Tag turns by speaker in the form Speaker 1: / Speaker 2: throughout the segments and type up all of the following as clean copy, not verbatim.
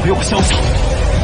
Speaker 1: 给我潇洒，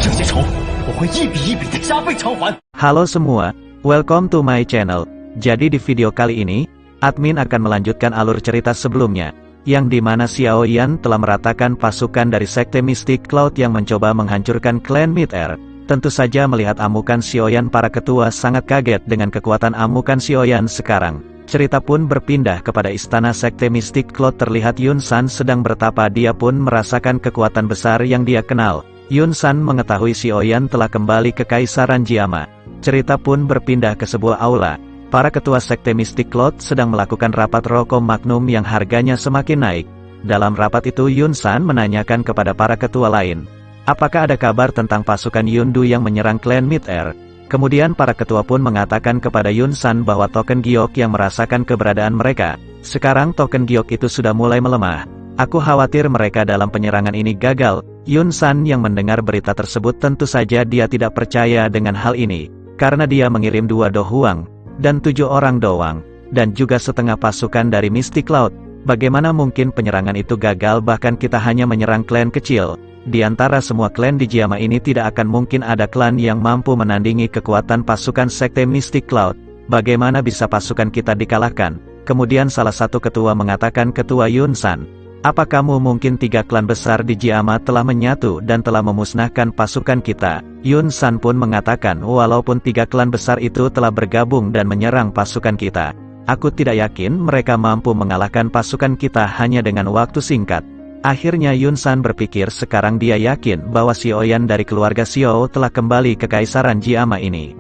Speaker 1: 这些仇我会一笔一笔的加倍偿还。
Speaker 2: Halo semua, welcome to my channel. Jadi di video kali ini, admin akan melanjutkan alur cerita sebelumnya, yang dimana Xiao Yan telah meratakan pasukan dari Sekte Mystic Cloud yang mencoba menghancurkan klan Mid-Air. Tentu saja melihat amukan Xiao Yan, para ketua sangat kaget dengan kekuatan amukan Xiao Yan sekarang. Cerita pun berpindah kepada istana Sekte Mystic Cloud. Terlihat Yun San sedang bertapa, dia pun merasakan kekuatan besar yang dia kenal. Yun San mengetahui Xiao Yan telah kembali ke Kaisaran Jiama. Cerita pun berpindah ke sebuah aula. Para ketua Sekte Mystic Cloud sedang melakukan rapat rokok magnum yang harganya semakin naik. Dalam rapat itu Yun San menanyakan kepada para ketua lain, apakah ada kabar tentang pasukan Yundu yang menyerang klan Mid-Air? Kemudian para ketua pun mengatakan kepada Yun San bahwa token giok yang merasakan keberadaan mereka. Sekarang token giok itu sudah mulai melemah. Aku khawatir mereka dalam penyerangan ini gagal. Yun San yang mendengar berita tersebut tentu saja dia tidak percaya dengan hal ini. Karena dia mengirim 2 Do Huang, dan 7 orang doang, dan juga setengah pasukan dari Mystic Cloud. Bagaimana mungkin penyerangan itu gagal? Bahkan kita hanya menyerang klan kecil. Di antara semua klan di Jiama ini tidak akan mungkin ada klan yang mampu menandingi kekuatan pasukan Sekte Mystic Cloud. Bagaimana bisa pasukan kita dikalahkan? Kemudian salah satu ketua mengatakan, Ketua Yun San, apa kamu mungkin 3 klan besar di Jiama telah menyatu dan telah memusnahkan pasukan kita? Yun San pun mengatakan, walaupun 3 klan besar itu telah bergabung dan menyerang pasukan kita, aku tidak yakin mereka mampu mengalahkan pasukan kita hanya dengan waktu singkat. Akhirnya Yun San berpikir, sekarang dia yakin bahwa Xiao Yan dari keluarga Xiao telah kembali ke Kaisaran Jiama ini.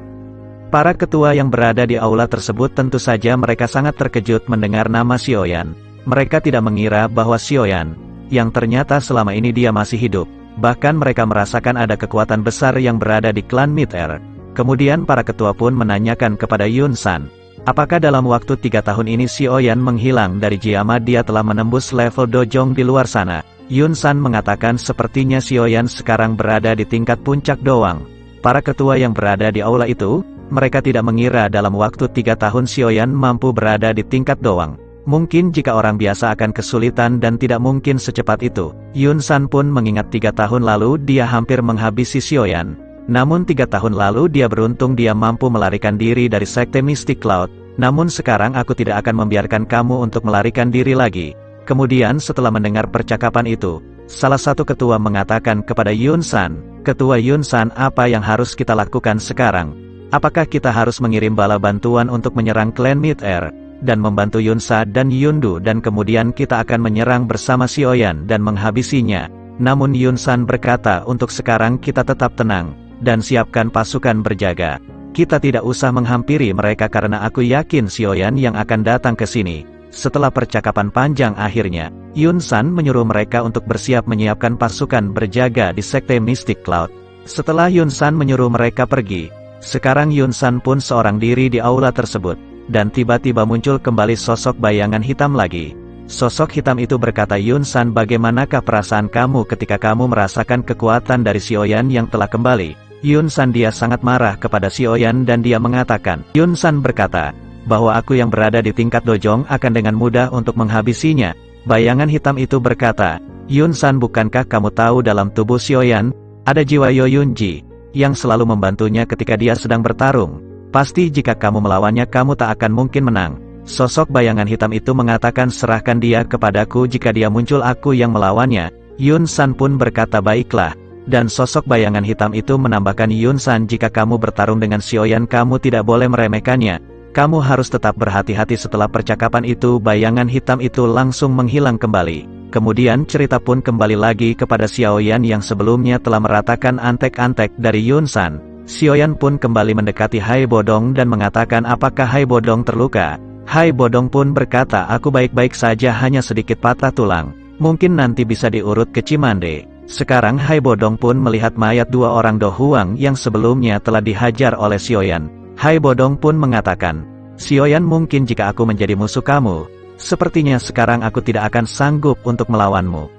Speaker 2: Para ketua yang berada di aula tersebut tentu saja mereka sangat terkejut mendengar nama Xiao Yan. Mereka tidak mengira bahwa Xiao Yan, yang ternyata selama ini dia masih hidup. Bahkan mereka merasakan ada kekuatan besar yang berada di klan Mid-Air. Kemudian para ketua pun menanyakan kepada Yun San, apakah dalam waktu 3 tahun ini Xiao Yan menghilang dari Jiama? Dia telah menembus level dojong di luar sana. Yun San mengatakan sepertinya Xiao Yan sekarang berada di tingkat puncak doang. Para ketua yang berada di aula itu, mereka tidak mengira dalam waktu 3 tahun Xiao Yan mampu berada di tingkat doang. Mungkin jika orang biasa akan kesulitan dan tidak mungkin secepat itu. Yun San pun mengingat 3 tahun lalu dia hampir menghabisi Xiao Yan. Namun 3 tahun lalu dia beruntung dia mampu melarikan diri dari Sekte Mystic Cloud. Namun sekarang aku tidak akan membiarkan kamu untuk melarikan diri lagi. Kemudian setelah mendengar percakapan itu, salah satu ketua mengatakan kepada Yun San, Ketua Yun San, apa yang harus kita lakukan sekarang? Apakah kita harus mengirim bala bantuan untuk menyerang klan Mid-Air dan membantu Yun Sa dan Yundu, dan kemudian kita akan menyerang bersama Xiao Yan dan menghabisinya? Namun Yun San berkata, untuk sekarang kita tetap tenang dan siapkan pasukan berjaga. Kita tidak usah menghampiri mereka karena aku yakin Xiao Yan yang akan datang ke sini. Setelah percakapan panjang akhirnya, Yun San menyuruh mereka untuk bersiap menyiapkan pasukan berjaga di Sekte Mystic Cloud. Setelah Yun San menyuruh mereka pergi, sekarang Yun San pun seorang diri di aula tersebut. Dan tiba-tiba muncul kembali sosok bayangan hitam lagi. Sosok hitam itu berkata, Yun San, bagaimanakah perasaan kamu ketika kamu merasakan kekuatan dari Xiao Yan yang telah kembali? Yun San dia sangat marah kepada Xiao Yan dan dia mengatakan, Yun San berkata, bahwa aku yang berada di tingkat dojong akan dengan mudah untuk menghabisinya. Bayangan hitam itu berkata, Yun San, bukankah kamu tahu dalam tubuh Xiao Yan, ada jiwa Yoyunji, yang selalu membantunya ketika dia sedang bertarung? Pasti jika kamu melawannya kamu tak akan mungkin menang. Sosok bayangan hitam itu mengatakan, serahkan dia kepadaku, jika dia muncul aku yang melawannya. Yun San pun berkata, baiklah. Dan sosok bayangan hitam itu menambahkan, Yun San, jika kamu bertarung dengan Xiao Yan kamu tidak boleh meremehkannya. Kamu harus tetap berhati-hati. Setelah percakapan itu bayangan hitam itu langsung menghilang kembali. Kemudian cerita pun kembali lagi kepada Xiao Yan yang sebelumnya telah meratakan antek-antek dari Yun San. Xiao Yan pun kembali mendekati Hai Bodong dan mengatakan, apakah Hai Bodong terluka? Hai Bodong pun berkata, aku baik-baik saja, hanya sedikit patah tulang. Mungkin nanti bisa diurut ke Cimande. Sekarang Hai Bodong pun melihat mayat 2 orang Do Huang yang sebelumnya telah dihajar oleh Xiao Yan. Hai Bodong pun mengatakan, Xiao Yan, mungkin jika aku menjadi musuh kamu, sepertinya sekarang aku tidak akan sanggup untuk melawanmu.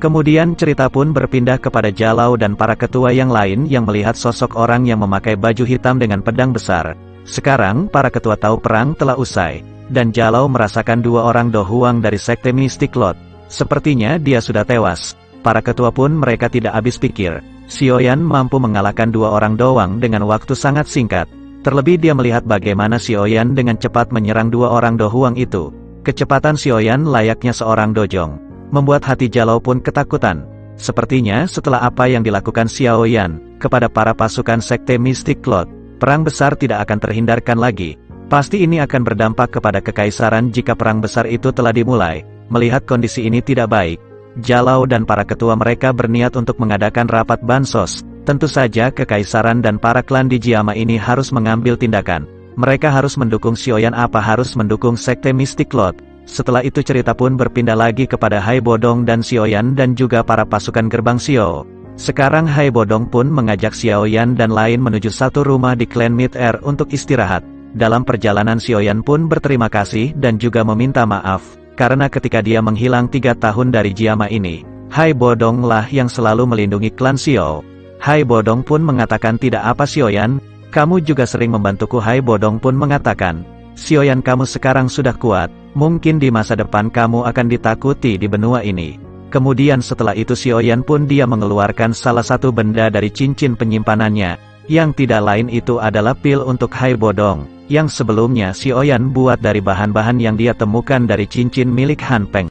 Speaker 2: Kemudian cerita pun berpindah kepada Jalau dan para ketua yang lain yang melihat sosok orang yang memakai baju hitam dengan pedang besar. Sekarang para ketua tahu perang telah usai, dan Jalau merasakan 2 orang Do Huang dari Sekte Mystic Cloud. Sepertinya dia sudah tewas. para ketua pun mereka tidak habis pikir. Xiaoyan mampu mengalahkan 2 orang doang dengan waktu sangat singkat. Terlebih dia melihat bagaimana Xiaoyan dengan cepat menyerang 2 orang dohuang itu. Kecepatan Xiaoyan layaknya seorang dojong. Membuat hati Jalou pun ketakutan. Sepertinya setelah apa yang dilakukan Xiaoyan kepada para pasukan sekte Mystic Cloud, perang besar tidak akan terhindarkan lagi. Pasti ini akan berdampak kepada kekaisaran jika perang besar itu telah dimulai. Melihat kondisi ini tidak baik, Jalou dan para ketua mereka berniat untuk mengadakan rapat bansos. Tentu saja kekaisaran dan para klan di Jiama ini harus mengambil tindakan. Mereka harus mendukung Xiaoyan apa harus mendukung sekte Mystic Cloud. Setelah itu cerita pun berpindah lagi kepada Hai Bodong dan Xiaoyan dan juga para pasukan gerbang Xiao. Sekarang Hai Bodong pun mengajak Xiaoyan dan lain menuju satu rumah di klan Mid-Air untuk istirahat. Dalam perjalanan Xiaoyan pun berterima kasih dan juga meminta maaf, karena ketika dia menghilang 3 tahun dari Jiama ini, Hai Bodong lah yang selalu melindungi klan Xiao. Hai Bodong pun mengatakan tidak apa Xiaoyan, kamu juga sering membantuku. Hai Bodong pun mengatakan, Xiaoyan kamu sekarang sudah kuat, mungkin di masa depan kamu akan ditakuti di benua ini. Kemudian setelah itu Xiaoyan pun dia mengeluarkan salah satu benda dari cincin penyimpanannya, yang tidak lain itu adalah pil untuk Hai Bodong, yang sebelumnya Xiaoyan buat dari bahan-bahan yang dia temukan dari cincin milik Han Peng.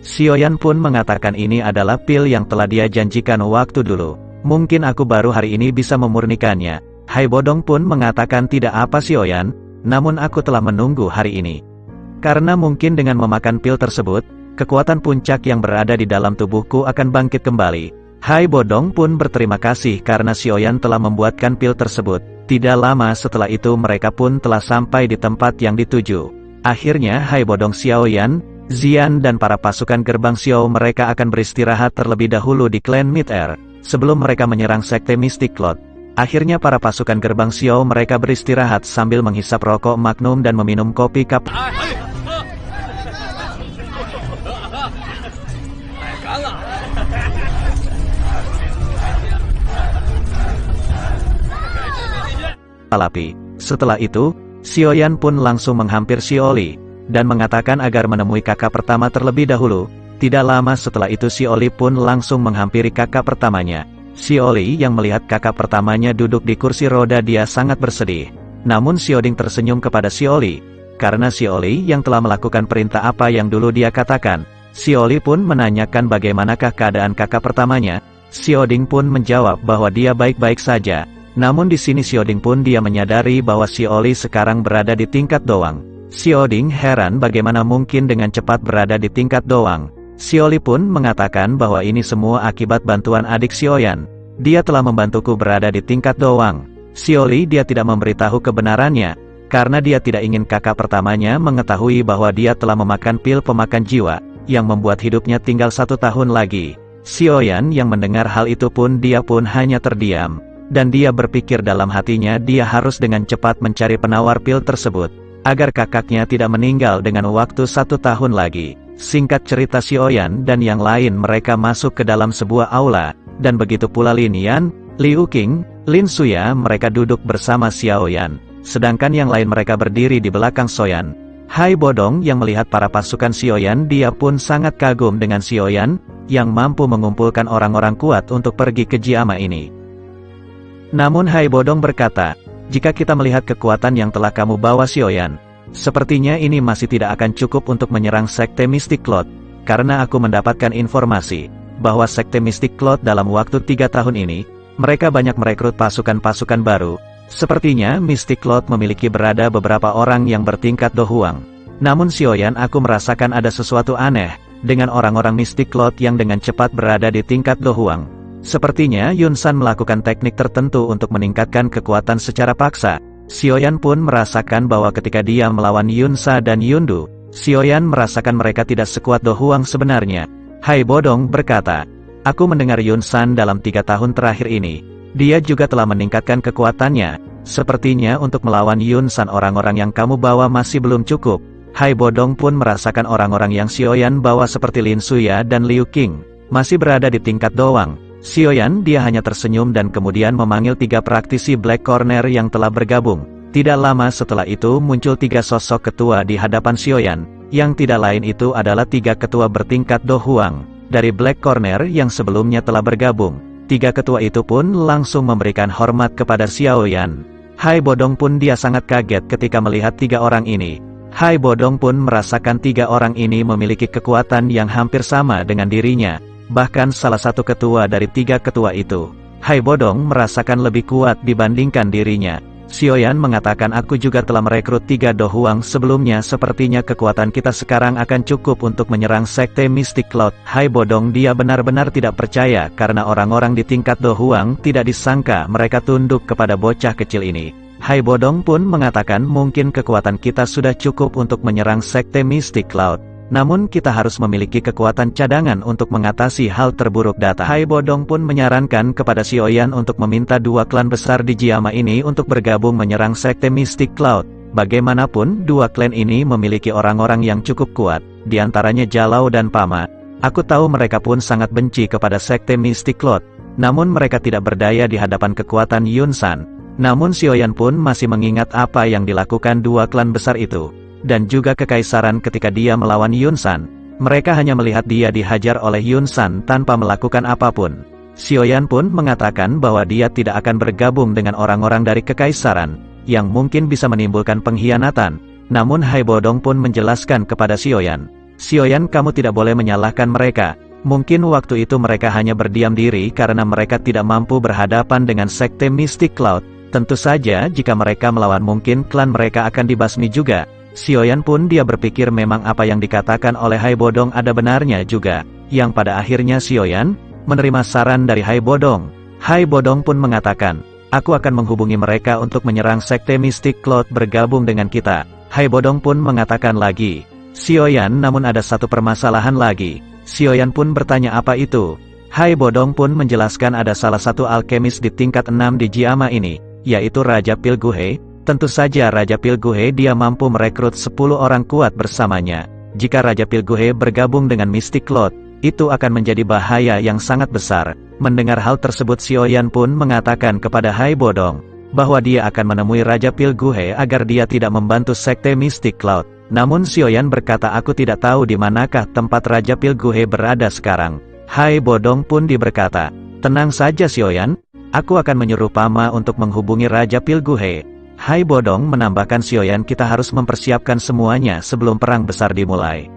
Speaker 2: Xiaoyan pun mengatakan ini adalah pil yang telah dia janjikan waktu dulu. Mungkin aku baru hari ini bisa memurnikannya. Hai Bodong pun mengatakan tidak apa Xiaoyan, namun aku telah menunggu hari ini. Karena mungkin dengan memakan pil tersebut, kekuatan puncak yang berada di dalam tubuhku akan bangkit kembali. Hai Bodong pun berterima kasih karena Xiaoyan telah membuatkan pil tersebut. Tidak lama setelah itu mereka pun telah sampai di tempat yang dituju. Akhirnya Hai Bodong, Xiaoyan, Xian dan para pasukan gerbang Xiao mereka akan beristirahat terlebih dahulu di klan Mid-Air, sebelum mereka menyerang sekte Mystic Cloud. Akhirnya para pasukan gerbang Xiao mereka beristirahat sambil menghisap rokok Magnum dan meminum kopi cup. Alapi. Setelah itu, Xiaoyan pun langsung menghampir Xiaoli dan mengatakan agar menemui kakak pertama terlebih dahulu. Tidak lama setelah itu Xiaoli pun langsung menghampiri kakak pertamanya. Xiaoli yang melihat kakak pertamanya duduk di kursi roda dia sangat bersedih. Namun Xiaoding tersenyum kepada Xiaoli, karena Xiaoli yang telah melakukan perintah apa yang dulu dia katakan. Xiaoli pun menanyakan bagaimanakah keadaan kakak pertamanya. Xiaoding pun menjawab bahwa dia baik-baik saja. Namun di sini Xiaoding pun dia menyadari bahwa Xiaoli sekarang berada di tingkat doang. Xiaoding heran bagaimana mungkin dengan cepat berada di tingkat doang. Xiaoli pun mengatakan bahwa ini semua akibat bantuan adik Xiaoyan. Dia telah membantuku berada di tingkat doang. Xiaoli dia tidak memberitahu kebenarannya, karena dia tidak ingin kakak pertamanya mengetahui bahwa dia telah memakan pil pemakan jiwa, yang membuat hidupnya tinggal 1 tahun lagi. Xiaoyan yang mendengar hal itu pun dia pun hanya terdiam. Dan dia berpikir dalam hatinya dia harus dengan cepat mencari penawar pil tersebut, agar kakaknya tidak meninggal dengan waktu 1 tahun lagi. Singkat cerita Xiaoyan dan yang lain mereka masuk ke dalam sebuah aula, dan begitu pula Lin Yan, Liu Qing, Lin Suya mereka duduk bersama Xiaoyan, sedangkan yang lain mereka berdiri di belakang Xiaoyan. Hai Bodong yang melihat para pasukan Xiaoyan dia pun sangat kagum dengan Xiaoyan, yang mampu mengumpulkan orang-orang kuat untuk pergi ke Jiama ini. Namun Hai Bodong berkata, jika kita melihat kekuatan yang telah kamu bawa Xiaoyan, sepertinya ini masih tidak akan cukup untuk menyerang sekte Mystic Cloud, karena aku mendapatkan informasi, bahwa sekte Mystic Cloud dalam waktu 3 tahun ini, mereka banyak merekrut pasukan-pasukan baru. Sepertinya Mystic Cloud memiliki berada beberapa orang yang bertingkat dohuang. Namun Xiaoyan aku merasakan ada sesuatu aneh, dengan orang-orang Mystic Cloud yang dengan cepat berada di tingkat dohuang. Sepertinya Yun San melakukan teknik tertentu untuk meningkatkan kekuatan secara paksa. Xiaoyan pun merasakan bahwa ketika dia melawan Yun Sa dan Yundu, Xiaoyan merasakan mereka tidak sekuat dohuang sebenarnya. Hai Bodong berkata, aku mendengar Yun San dalam 3 tahun terakhir ini, dia juga telah meningkatkan kekuatannya. Sepertinya untuk melawan Yun San orang-orang yang kamu bawa masih belum cukup. Hai Bodong pun merasakan orang-orang yang Xiaoyan bawa seperti Lin Suya dan Liu Qing, masih berada di tingkat doang. Xiaoyan dia hanya tersenyum dan kemudian memanggil 3 praktisi Black Corner yang telah bergabung. Tidak lama setelah itu muncul 3 sosok ketua di hadapan Xiaoyan, yang tidak lain itu adalah 3 ketua bertingkat Do Huang dari Black Corner yang sebelumnya telah bergabung. 3 ketua itu pun langsung memberikan hormat kepada Xiaoyan. Hai Bodong pun dia sangat kaget ketika melihat 3 orang ini. Hai Bodong pun merasakan 3 orang ini memiliki kekuatan yang hampir sama dengan dirinya. Bahkan salah satu ketua dari 3 ketua itu, Hai Bodong merasakan lebih kuat dibandingkan dirinya. Xiaoyan mengatakan aku juga telah merekrut 3 Do Huang sebelumnya, sepertinya kekuatan kita sekarang akan cukup untuk menyerang Sekte Mystic Cloud. Hai Bodong dia benar-benar tidak percaya karena orang-orang di tingkat Do Huang tidak disangka mereka tunduk kepada bocah kecil ini. Hai Bodong pun mengatakan mungkin kekuatan kita sudah cukup untuk menyerang Sekte Mystic Cloud. Namun kita harus memiliki kekuatan cadangan untuk mengatasi hal terburuk datang. Hai Bodong pun menyarankan kepada Xiaoyan untuk meminta 2 klan besar di Jiama ini untuk bergabung menyerang Sekte Mystic Cloud. Bagaimanapun 2 klan ini memiliki orang-orang yang cukup kuat, diantaranya Jalao dan Pama. Aku tahu mereka pun sangat benci kepada Sekte Mystic Cloud, namun mereka tidak berdaya di hadapan kekuatan Yunsan. Namun Xiaoyan pun masih mengingat apa yang dilakukan 2 klan besar itu. Dan juga kekaisaran ketika dia melawan Yunsan. Mereka hanya melihat dia dihajar oleh Yunsan tanpa melakukan apapun. Xiaoyan pun mengatakan bahwa dia tidak akan bergabung dengan orang-orang dari kekaisaran, yang mungkin bisa menimbulkan pengkhianatan. Namun Hai Bodong pun menjelaskan kepada Xiaoyan, Xiaoyan kamu tidak boleh menyalahkan mereka. Mungkin waktu itu mereka hanya berdiam diri karena mereka tidak mampu berhadapan dengan Sekte Mystic Cloud. Tentu saja jika mereka melawan mungkin klan mereka akan dibasmi juga. Xiaoyan pun dia berpikir memang apa yang dikatakan oleh Hai Bodong ada benarnya juga, yang pada akhirnya Xiaoyan menerima saran dari Hai Bodong. Hai Bodong pun mengatakan, aku akan menghubungi mereka untuk menyerang Sekte Mystic Cloud bergabung dengan kita. Hai Bodong pun mengatakan lagi, Xiaoyan namun ada satu permasalahan lagi. Xiaoyan pun bertanya apa itu. Hai Bodong pun menjelaskan ada salah satu alkemis di tingkat 6 di Jiama ini, yaitu Raja Pilguhe. Tentu saja Raja Pilguhe dia mampu merekrut 10 orang kuat bersamanya. Jika Raja Pilguhe bergabung dengan Mystic Cloud, itu akan menjadi bahaya yang sangat besar. Mendengar hal tersebut Xiaoyan pun mengatakan kepada Hai Bodong, bahwa dia akan menemui Raja Pilguhe agar dia tidak membantu Sekte Mystic Cloud. Namun Xiaoyan berkata aku tidak tahu di manakah tempat Raja Pilguhe berada sekarang. Hai Bodong pun dia berkata, tenang saja Xiaoyan, aku akan menyuruh Pama untuk menghubungi Raja Pilguhe. Hai Bodong menambahkan Xiaoyan kita harus mempersiapkan semuanya sebelum perang besar dimulai.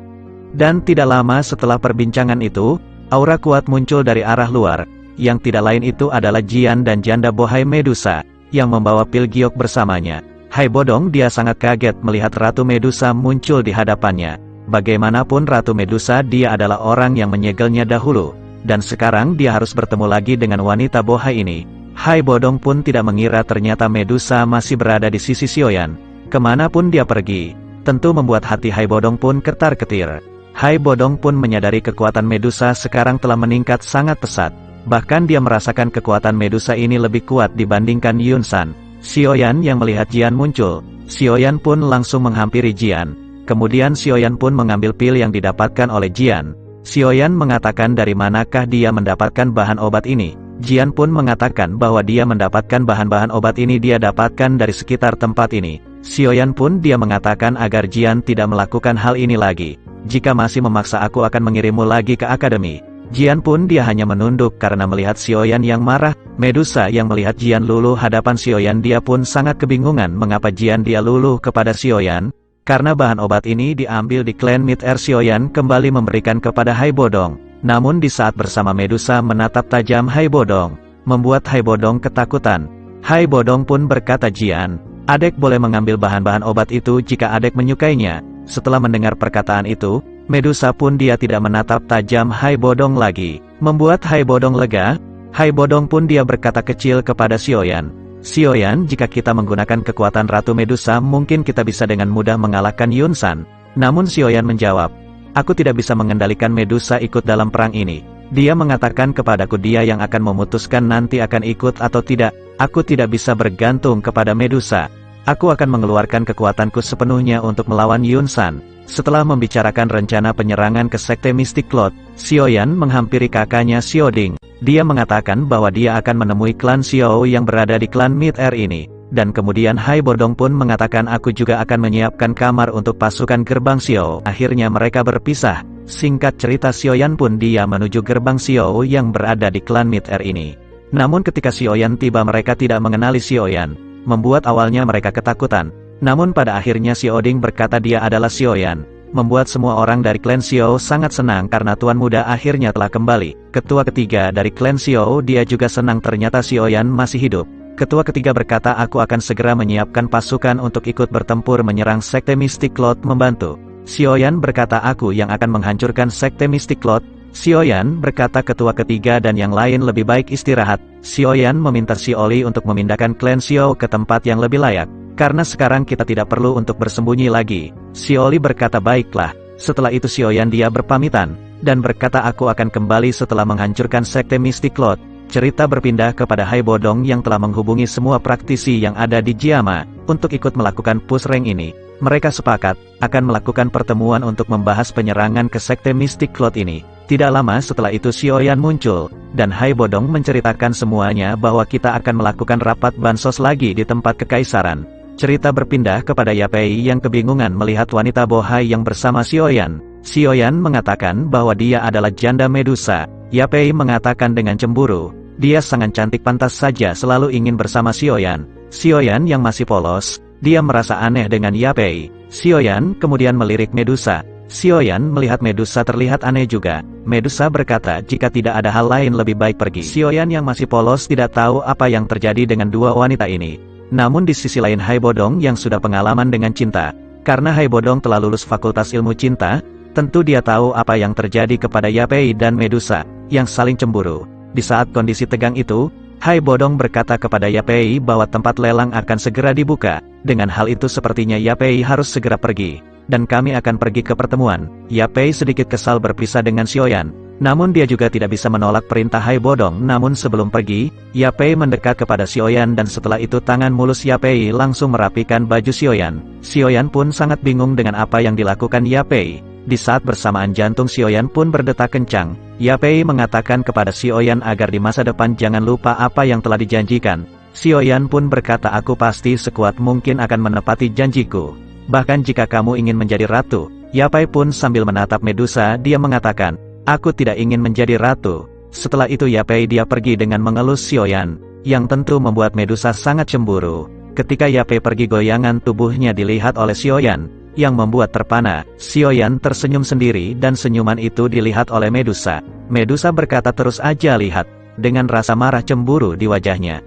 Speaker 2: Dan tidak lama setelah perbincangan itu, aura kuat muncul dari arah luar, yang tidak lain itu adalah Jian dan janda bohai Medusa, yang membawa Pilgiok bersamanya. Hai Bodong dia sangat kaget melihat Ratu Medusa muncul di hadapannya. Bagaimanapun Ratu Medusa dia adalah orang yang menyegelnya dahulu, dan sekarang dia harus bertemu lagi dengan wanita bohai ini. Hai Bodong pun tidak mengira ternyata Medusa masih berada di sisi Xiaoyan. Kemanapun dia pergi, tentu membuat hati Hai Bodong pun ketar-ketir. Hai Bodong pun menyadari kekuatan Medusa sekarang telah meningkat sangat pesat. Bahkan dia merasakan kekuatan Medusa ini lebih kuat dibandingkan Yunsan. Xiaoyan yang melihat Jian muncul, Xiaoyan pun langsung menghampiri Jian. Kemudian Xiaoyan pun mengambil pil yang didapatkan oleh Jian. Xiaoyan mengatakan dari manakah dia mendapatkan bahan obat ini. Jian pun mengatakan bahwa dia mendapatkan bahan-bahan obat ini dia dapatkan dari sekitar tempat ini. Xiaoyan pun dia mengatakan agar Jian tidak melakukan hal ini lagi. Jika masih memaksa aku akan mengirimmu lagi ke akademi. Jian pun dia hanya menunduk karena melihat Xiaoyan yang marah. Medusa yang melihat Jian luluh hadapan Xiaoyan dia pun sangat kebingungan mengapa Jian dia luluh kepada Xiaoyan. Karena bahan obat ini diambil di klan Mid-Air. Xiaoyan kembali memberikan kepada Hai Bodong. Namun di saat bersama Medusa menatap tajam Hai Bodong, membuat Hai Bodong ketakutan. Hai Bodong pun berkata Jian, adek boleh mengambil bahan-bahan obat itu jika adek menyukainya. Setelah mendengar perkataan itu, Medusa pun dia tidak menatap tajam Hai Bodong lagi. Membuat Hai Bodong lega, Hai Bodong pun dia berkata kecil kepada Xiaoyan, Xiaoyan jika kita menggunakan kekuatan Ratu Medusa mungkin kita bisa dengan mudah mengalahkan Yunsan. Namun Xiaoyan menjawab, aku tidak bisa mengendalikan Medusa ikut dalam perang ini. Dia mengatakan kepadaku dia yang akan memutuskan nanti akan ikut atau tidak. Aku tidak bisa bergantung kepada Medusa. Aku akan mengeluarkan kekuatanku sepenuhnya untuk melawan Yunsan. Setelah membicarakan rencana penyerangan ke Sekte Mystic Cloud, Xiaoyan menghampiri kakaknya Xiaoding. Dia mengatakan bahwa dia akan menemui klan Xiao yang berada di klan Mid-Air ini. Dan kemudian Hai Bodong pun mengatakan aku juga akan menyiapkan kamar untuk pasukan gerbang Xiao. Akhirnya mereka berpisah. Singkat cerita Xiaoyan pun dia menuju gerbang Xiao yang berada di klan Mid-Air ini. Namun ketika Xiaoyan tiba mereka tidak mengenali Xiaoyan. Membuat awalnya mereka ketakutan. Namun pada akhirnya Xiaoding berkata dia adalah Xiaoyan. Membuat semua orang dari klan Xiao sangat senang karena tuan muda akhirnya telah kembali. Ketua ketiga dari klan Xiao dia juga senang ternyata Xiaoyan masih hidup. Ketua ketiga berkata aku akan segera menyiapkan pasukan untuk ikut bertempur menyerang Sekte Mystic Cloud membantu. Xiaoyan berkata aku yang akan menghancurkan Sekte Mystic Cloud. Xiaoyan berkata ketua ketiga dan yang lain lebih baik istirahat. Xiaoyan meminta Xiaoli untuk memindahkan klan Xiao ke tempat yang lebih layak. Karena sekarang kita tidak perlu untuk bersembunyi lagi. Xiaoli berkata baiklah. Setelah itu Xiaoyan dia berpamitan. Dan berkata aku akan kembali setelah menghancurkan Sekte Mystic Cloud. Cerita berpindah kepada Hai Bodong yang telah menghubungi semua praktisi yang ada di Jiama. Untuk ikut melakukan push rank ini. Mereka sepakat, akan melakukan pertemuan untuk membahas penyerangan ke Sekte Mystic Cloud ini. Tidak lama setelah itu Xiaoyan muncul. Dan Hai Bodong menceritakan semuanya bahwa kita akan melakukan rapat bansos lagi di tempat kekaisaran. Cerita berpindah kepada Yapei yang kebingungan melihat wanita bohai yang bersama Xiaoyan. Xiaoyan mengatakan bahwa dia adalah janda Medusa. Yapei mengatakan dengan cemburu. Dia sangat cantik pantas saja selalu ingin bersama Xiaoyan. Xiaoyan yang masih polos, dia merasa aneh dengan Yapei. Xiaoyan kemudian melirik Medusa. Xiaoyan melihat Medusa terlihat aneh juga. Medusa berkata jika tidak ada hal lain lebih baik pergi. Xiaoyan yang masih polos tidak tahu apa yang terjadi dengan dua wanita ini. Namun di sisi lain Hai Bodong yang sudah pengalaman dengan cinta. Karena Hai Bodong telah lulus Fakultas Ilmu Cinta, tentu dia tahu apa yang terjadi kepada Yapei dan Medusa, yang saling cemburu. Di saat kondisi tegang itu, Hai Bodong berkata kepada Yapei bahwa tempat lelang akan segera dibuka. Dengan hal itu sepertinya Yapei harus segera pergi. Dan kami akan pergi ke pertemuan. Yapei sedikit kesal berpisah dengan Xiaoyan. Namun dia juga tidak bisa menolak perintah Hai Bodong. Namun sebelum pergi, Yapei mendekat kepada Xiaoyan dan setelah itu tangan mulus Yapei langsung merapikan baju Xiaoyan. Xiaoyan pun sangat bingung dengan apa yang dilakukan Yapei. Di saat bersamaan jantung Xiaoyan pun berdetak kencang. Yapei mengatakan kepada Xiaoyan agar di masa depan jangan lupa apa yang telah dijanjikan. Xiaoyan pun berkata aku pasti sekuat mungkin akan menepati janjiku. Bahkan jika kamu ingin menjadi ratu. Yapei pun sambil menatap Medusa dia mengatakan, aku tidak ingin menjadi ratu. Setelah itu Yapei dia pergi dengan mengelus Xiaoyan, yang tentu membuat Medusa sangat cemburu. Ketika Yapei pergi goyangan tubuhnya dilihat oleh Xiaoyan, yang membuat terpana. Xiaoyan tersenyum sendiri dan senyuman itu dilihat oleh Medusa. Medusa berkata terus aja lihat, dengan rasa marah cemburu di wajahnya.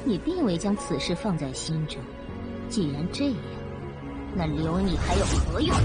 Speaker 3: 你并未将此事放在心中，既然这样，那留你还有何用？